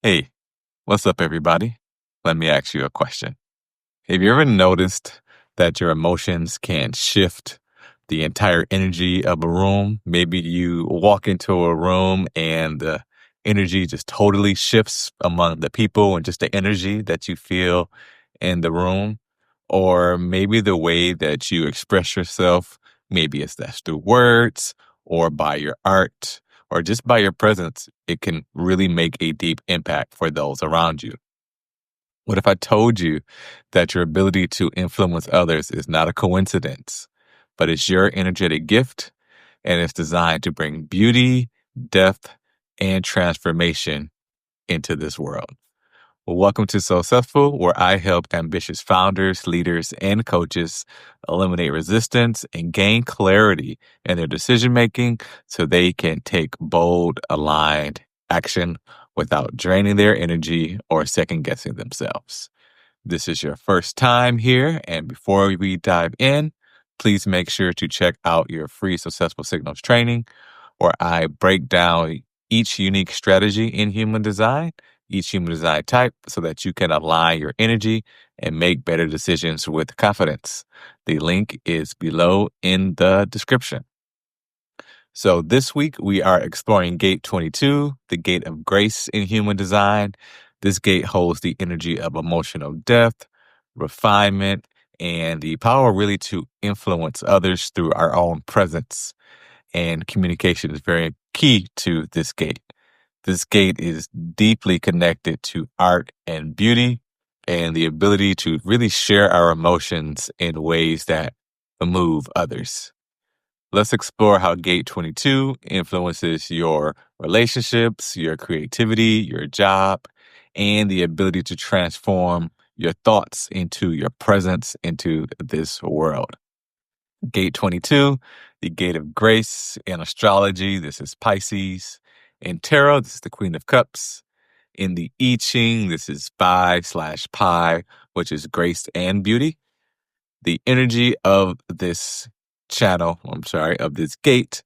Hey, what's up, everybody? Let me ask you a question. Have you ever noticed that your emotions can shift the entire energy of a room? Maybe you walk into a room and the energy just totally shifts among the people and just the energy that you feel in the room. Or maybe the way that you express yourself, maybe it's that's through words or by your art or just by your presence. It can really make a deep impact for those around you. What if I told you that your ability to influence others is not a coincidence, but it's your energetic gift and it's designed to bring beauty, depth, and transformation into this world? Well, welcome to Successful, where I help ambitious founders, leaders, and coaches eliminate resistance and gain clarity in their decision making so they can take bold, aligned action without draining their energy or second guessing themselves. This is your first time here, and before we dive in, please make sure to check out your free Successful Signals training, where I break down each unique strategy in human design, each human design type, so that you can align your energy and make better decisions with confidence. The link is below in the description. So this week we are exploring gate 22, the gate of grace in human design. This gate holds the energy of emotional depth, refinement, and the power really to influence others through our own presence. And communication is very key to this gate. This gate is deeply connected to art and beauty and the ability to really share our emotions in ways that move others. Let's explore how Gate 22 influences your relationships, your creativity, your job, and the ability to transform your thoughts into your presence into this world. Gate 22, the gate of grace in astrology. This is Pisces. In tarot, this is the Queen of Cups. In the I Ching, this is Phi/Pi, which is grace and beauty. The energy of this of this gate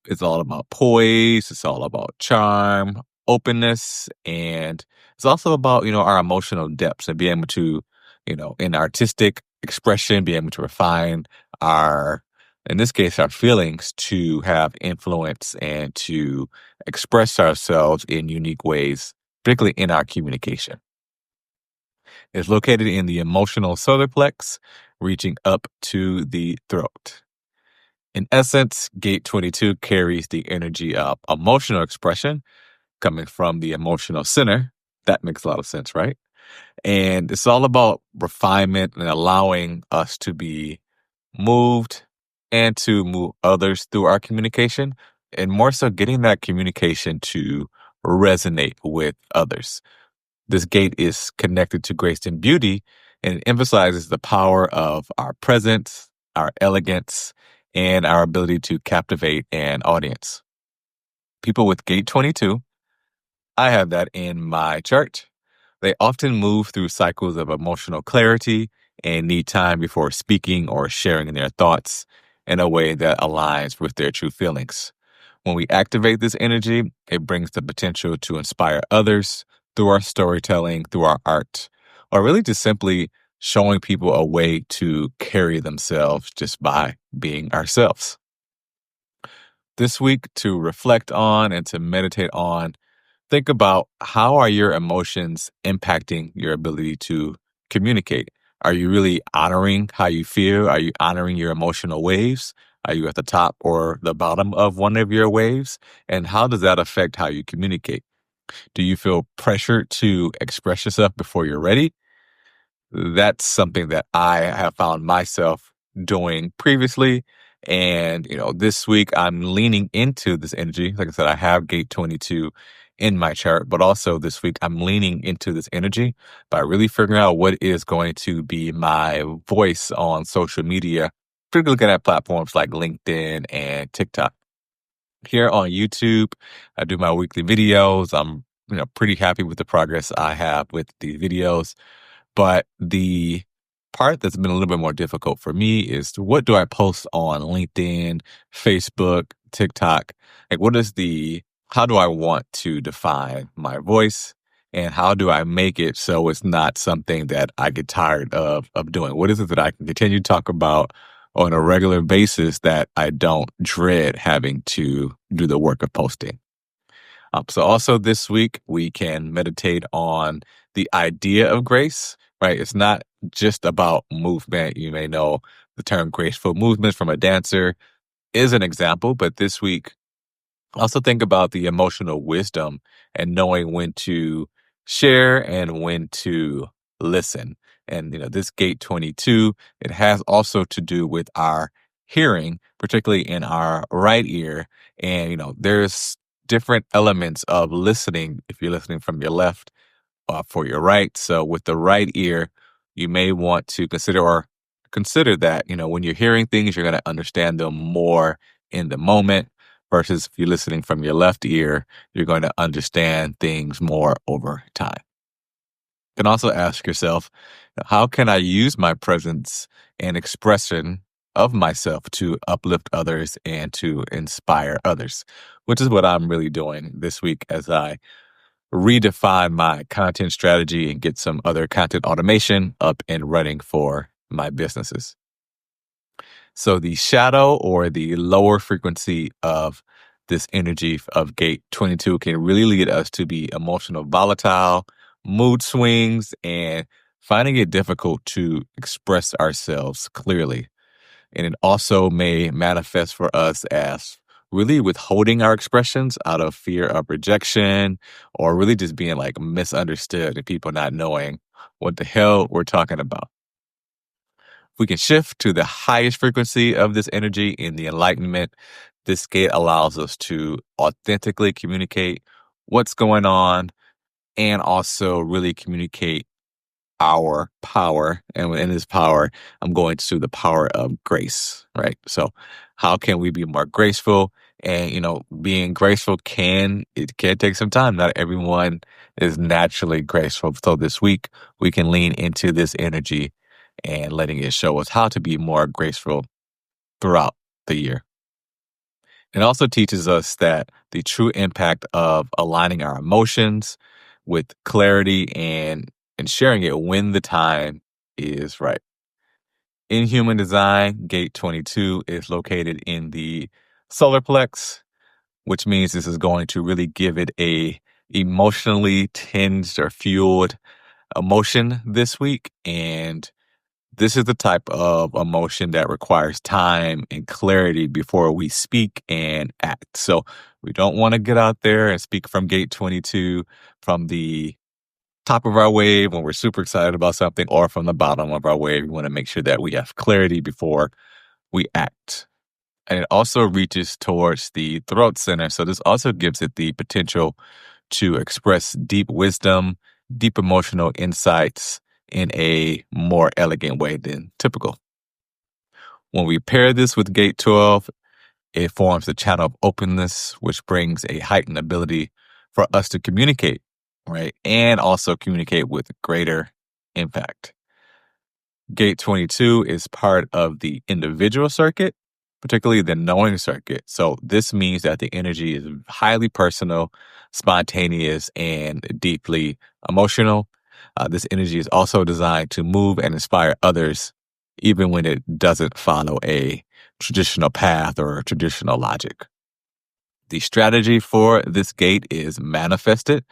is all about poise. It's all about charm, openness, and it's also about, our emotional depths and being able to, in artistic expression, be able to refine in this case, our feelings to have influence and to express ourselves in unique ways, particularly in our communication. It's located in the emotional solar plex, reaching up to the throat. In essence, gate 22 carries the energy of emotional expression coming from the emotional center. That makes a lot of sense, right? And it's all about refinement and allowing us to be moved and to move others through our communication, and more so getting that communication to resonate with others. This gate is connected to grace and beauty, and it emphasizes the power of our presence, our elegance, and our ability to captivate an audience. People with gate 22, I have that in my chart. They often move through cycles of emotional clarity and need time before speaking or sharing their thoughts in a way that aligns with their true feelings. When we activate this energy, it brings the potential to inspire others through our storytelling, through our art, or really just simply showing people a way to carry themselves just by being ourselves. This week, to reflect on and to meditate on, think about how are your emotions impacting your ability to communicate? Are you really honoring how you feel? Are you honoring your emotional waves? Are you at the top or the bottom of one of your waves? And how does that affect how you communicate? Do you feel pressured to express yourself before you're ready? That's something that I have found myself doing previously. And, this week I'm leaning into this energy. Like I said, I have gate 22 in my chart, but also this week I'm leaning into this energy by really figuring out what is going to be my voice on social media, particularly looking at platforms like LinkedIn and TikTok. Here on YouTube, I do my weekly videos. I'm, pretty happy with the progress I have with the videos. But the part that's been a little bit more difficult for me is what do I post on LinkedIn, Facebook, TikTok? Like, how do I want to define my voice? and how do I make it so it's not something that I get tired of doing? What is it that I can continue to talk about on a regular basis that I don't dread having to do the work of posting? So also this week we can meditate on the idea of grace, right? It's not just about movement. You may know the term graceful movement from a dancer is an example, but this week also think about the emotional wisdom and knowing when to share and when to listen. And this gate 22, it has also to do with our hearing, particularly in our right ear. And there's different elements of listening if you're listening from your left for your right. So with the right ear, you may want to consider that, when you're hearing things, you're going to understand them more in the moment versus if you're listening from your left ear, you're going to understand things more over time. You can also ask yourself, how can I use my presence and expression of myself to uplift others and to inspire others, which is what I'm really doing this week as I redefine my content strategy and get some other content automation up and running for my businesses. So the shadow or the lower frequency of this energy of gate 22 can really lead us to be emotional volatile, mood swings, and finding it difficult to express ourselves clearly. And it also may manifest for us as really withholding our expressions out of fear of rejection or really just being like misunderstood and people not knowing what the hell we're talking about. If we can shift to the highest frequency of this energy in the enlightenment, this gate allows us to authentically communicate what's going on and also really communicate our power. And within this power, I'm going to the power of grace, right? So how can we be more graceful? And, being graceful it can take some time. Not everyone is naturally graceful. So this week we can lean into this energy and letting it show us how to be more graceful throughout the year. It also teaches us that the true impact of aligning our emotions with clarity and sharing it when the time is right. In human design, gate 22 is located in the solar plex, which means this is going to really give it a emotionally tinged or fueled emotion this week. And this is the type of emotion that requires time and clarity before we speak and act. So we don't want to get out there and speak from gate 22 from the top of our wave when we're super excited about something or from the bottom of our wave. We want to make sure that we have clarity before we act. And it also reaches towards the throat center. So this also gives it the potential to express deep wisdom, deep emotional insights in a more elegant way than typical. When we pair this with gate 12, it forms a channel of openness, which brings a heightened ability for us to communicate, right? And also communicate with greater impact. Gate 22 is part of the individual circuit, particularly the knowing circuit. So this means that the energy is highly personal, spontaneous, and deeply emotional. This energy is also designed to move and inspire others, even when it doesn't follow a traditional path or traditional logic. The strategy for this gate is manifested,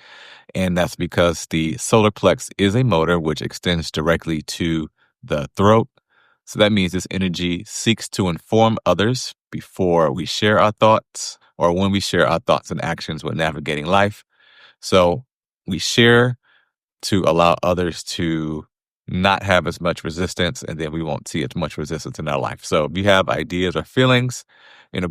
and that's because the solar plex is a motor which extends directly to the throat. So that means this energy seeks to inform others before we share our thoughts or when we share our thoughts and actions when navigating life. So we share to allow others to not have as much resistance, and then we won't see as much resistance in our life. So if you have ideas or feelings,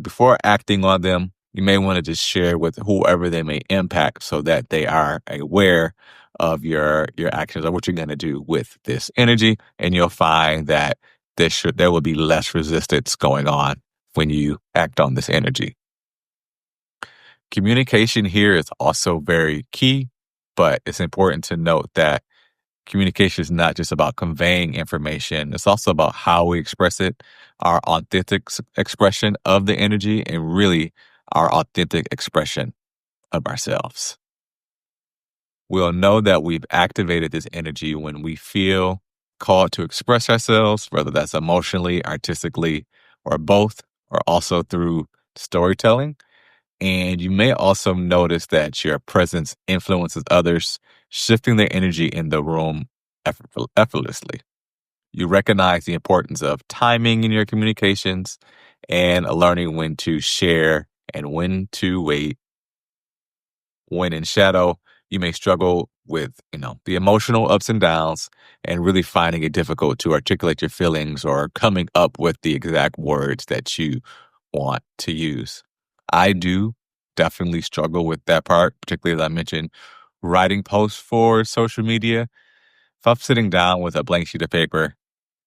before acting on them, you may want to just share with whoever they may impact so that they are aware of your actions or what you're going to do with this energy. And you'll find that there will be less resistance going on when you act on this energy. Communication here is also very key, but it's important to note that communication is not just about conveying information. It's also about how we express it, our authentic expression of the energy, and really our authentic expression of ourselves. We'll know that we've activated this energy when we feel called to express ourselves, whether that's emotionally, artistically, or both, or also through storytelling. And you may also notice that your presence influences others, shifting their energy in the room effortlessly. You recognize the importance of timing in your communications and learning when to share and when to wait. When in shadow, you may struggle with, the emotional ups and downs and really finding it difficult to articulate your feelings or coming up with the exact words that you want to use. I do definitely struggle with that part, particularly as I mentioned, writing posts for social media. If I'm sitting down with a blank sheet of paper,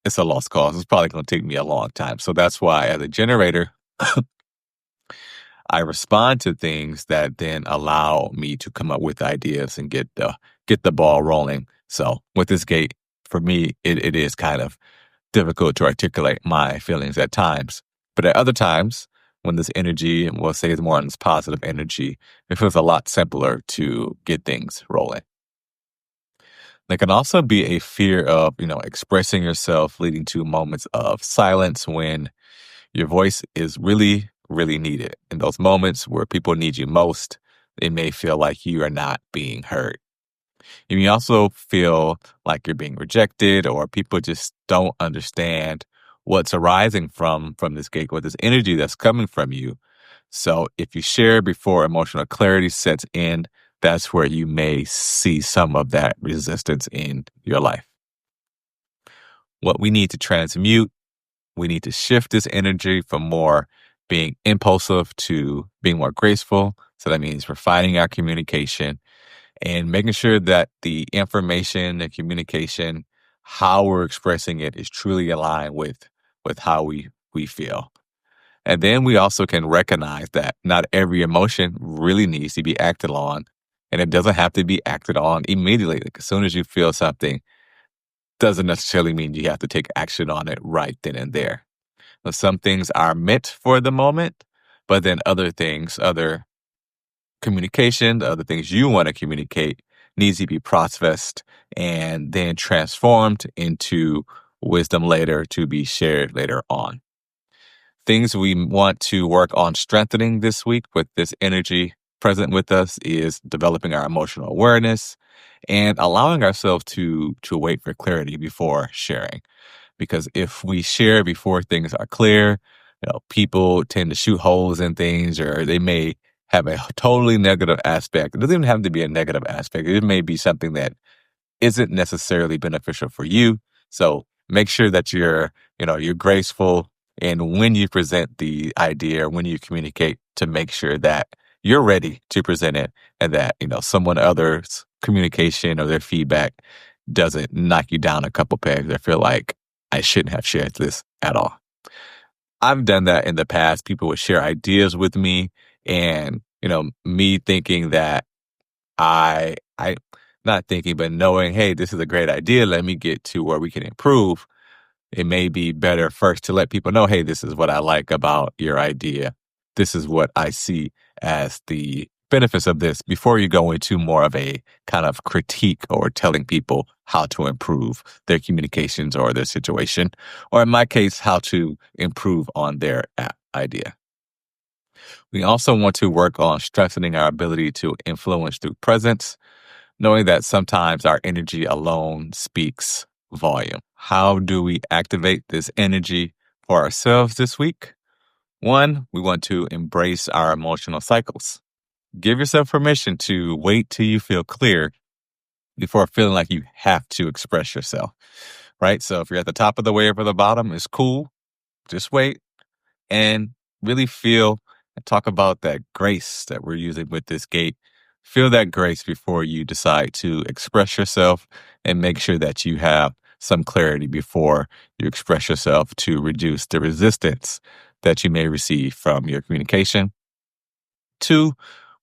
it's a lost cause. It's probably going to take me a long time. So that's why, as a generator, I respond to things that then allow me to come up with ideas and get the ball rolling. So with this gate, for me, it is kind of difficult to articulate my feelings at times. But at other times, when this energy, and we'll say it's more on this positive energy, it feels a lot simpler to get things rolling. There can also be a fear of, expressing yourself, leading to moments of silence when your voice is really, really needed. In those moments where people need you most, they may feel like you are not being heard. You may also feel like you're being rejected or people just don't understand what's arising from this gig or this energy that's coming from you. So if you share before emotional clarity sets in, that's where you may see some of that resistance in your life. What we need to transmute, we need to shift this energy from more being impulsive to being more graceful. So that means refining our communication and making sure that the information and communication, how we're expressing it, is truly aligned with how we feel. And then we also can recognize that not every emotion really needs to be acted on, and it doesn't have to be acted on immediately. Like as soon as you feel something, doesn't necessarily mean you have to take action on it right then and there. Now, some things are meant for the moment, but then other things, other communication, the other things you want to communicate needs to be processed and then transformed into wisdom later to be shared later on. Things we want to work on strengthening this week with this energy present with us is developing our emotional awareness and allowing ourselves to wait for clarity before sharing. Because if we share before things are clear, people tend to shoot holes in things or they may have a totally negative aspect. It doesn't even have to be a negative aspect. It may be something that isn't necessarily beneficial for you. So make sure that you're graceful and when you present the idea, when you communicate, to make sure that you're ready to present it and that, someone other's communication or their feedback doesn't knock you down a couple pegs or feel like I shouldn't have shared this at all. I've done that in the past. People would share ideas with me and, me thinking that I not thinking, but knowing, hey, this is a great idea. Let me get to where we can improve. It may be better first to let people know, hey, this is what I like about your idea. This is what I see as the benefits of this before you go into more of a kind of critique or telling people how to improve their communications or their situation, or in my case, how to improve on their idea. We also want to work on strengthening our ability to influence through presence, knowing that sometimes our energy alone speaks volume. How do we activate this energy for ourselves this week? One, we want to embrace our emotional cycles. Give yourself permission to wait till you feel clear before feeling like you have to express yourself, right? So if you're at the top of the wave or the bottom, it's cool. Just wait and really feel and talk about that grace that we're using with this gate. Feel that grace before you decide to express yourself and make sure that you have some clarity before you express yourself to reduce the resistance that you may receive from your communication. Two,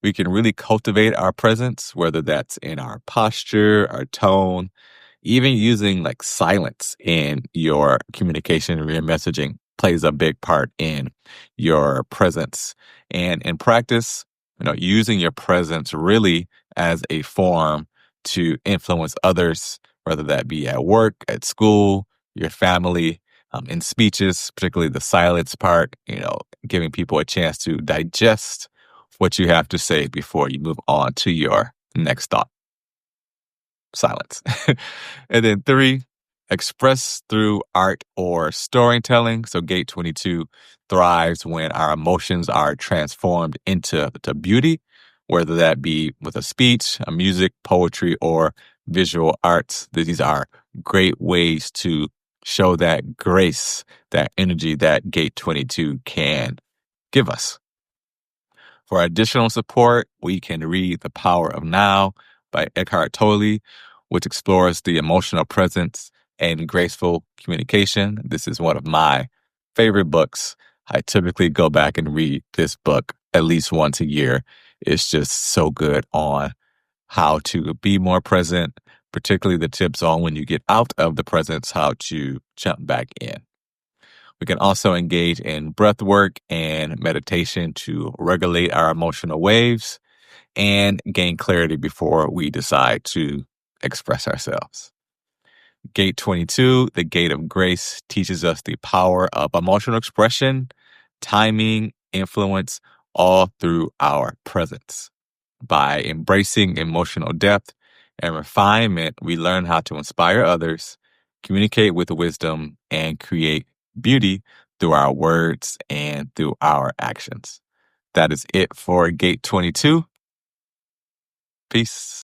we can really cultivate our presence, whether that's in our posture, our tone, even using like silence in your communication or your messaging plays a big part in your presence. And in practice, using your presence really as a form to influence others, whether that be at work, at school, your family, in speeches, particularly the silence part, giving people a chance to digest what you have to say before you move on to your next thought. Silence. And then 3, express through art or storytelling. So gate 22 thrives when our emotions are transformed into to beauty, whether that be with a speech, a music, poetry, or visual arts. These are great ways to show that grace, that energy that gate 22 can give us. For additional support, we can read The Power of Now by Eckhart Tolle, which explores the emotional presence and graceful communication. This is one of my favorite books. I typically go back and read this book at least once a year. It's just so good on how to be more present, particularly the tips on when you get out of the presence, how to jump back in. We can also engage in breath work and meditation to regulate our emotional waves and gain clarity before we decide to express ourselves. Gate 22, the gate of grace, teaches us the power of emotional expression, timing, influence, all through our presence. By embracing emotional depth and refinement, we learn how to inspire others, communicate with wisdom, and create beauty through our words and through our actions. That is it for Gate 22. Peace.